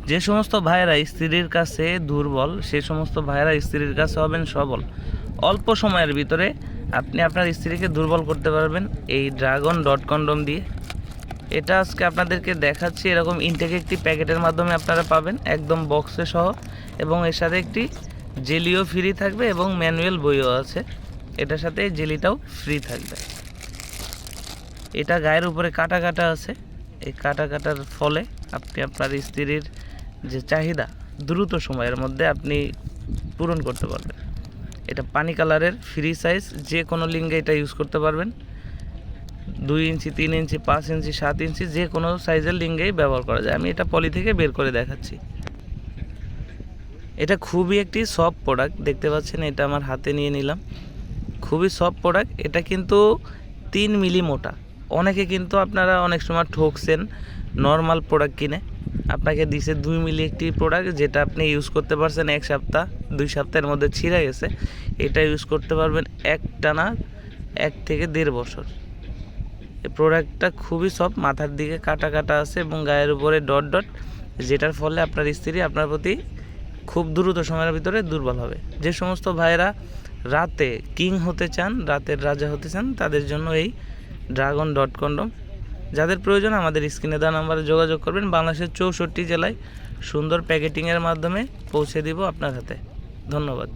যে সমস্ত ভাইয়েরা স্ত্রীর কাছে দুর্বল, সে সমস্ত ভাইয়েরা স্ত্রীর কাছে হবেন সবল। অল্প সময়ের ভিতরে আপনি আপনার স্ত্রীকে দুর্বল করতে পারবেন এই ড্রাগন ডট কন্ডম দিয়ে। এটা আজকে আপনাদেরকে দেখাচ্ছি। এরকম ইনটেক একটি প্যাকেটের মাধ্যমে আপনারা পাবেন, একদম বক্সে সহ, এবং এর সাথে একটি জেলিও ফ্রি থাকবে এবং ম্যানুয়াল বইও আছে। এটার সাথে জেলিটাও ফ্রি থাকবে। এটা গায়ের উপরে কাটা কাটা আছে। এই কাটা কাটার ফলে আপনি আপনার স্ত্রীর যে চাহিদা দ্রুত সময়ের মধ্যে আপনি পূরণ করতে পারবেন। এটা পানি কালারের, ফ্রি সাইজ, যে কোনো লিঙ্গে এটা ইউজ করতে পারবেন। 2 ইঞ্চি, 3 ইঞ্চি, 5 ইঞ্চি, 7 ইঞ্চি, যে কোনো সাইজের লিঙ্গেই ব্যবহার করা যায়। আমি এটা পলি থেকে বের করে দেখাচ্ছি। এটা খুবই একটি সফট প্রোডাক্ট, দেখতে পাচ্ছেন। এটা আমার হাতে নিয়ে নিলাম, খুবই সফট প্রোডাক্ট। এটা কিন্তু 3 মিলি মোটা। অনেকে কিন্তু আপনারা অনেক সময় ঠকছেন, নর্মাল প্রোডাক্ট কিনে আপনাকে দিছে 2 মিলি একটি প্রোডাক্ট, যেটা আপনি ইউজ করতে পারছেন 1 সপ্তাহ, 2 সপ্তাহের মধ্যে ছিঁড়ে গেছে। এটা ইউজ করতে পারবেন একটানা 1 থেকে 1.5 বছর। এই প্রোডাক্টটা খুবই সফট, মাথার দিকে কাটা কাটা আছে এবং গায়ের উপরে ডট ডট, যেটার ফলে আপনার স্ত্রী আপনার প্রতি খুব দ্রুত সময়ের ভিতরে দুর্বল হবে। যে সমস্ত ভাইয়েরা রাতে কিং হতে চান, রাতের রাজা হতে চান, তাদের জন্য এই ড্রাগন ডট কন্ডম। যাদের প্রয়োজন আমাদের স্ক্রিনে দেওয়া নাম্বারে যোগাযোগ করবেন। বাংলাদেশের 64 জেলায় সুন্দর প্যাকেটিংয়ের মাধ্যমে পৌঁছে দিব আপনার হাতে। ধন্যবাদ।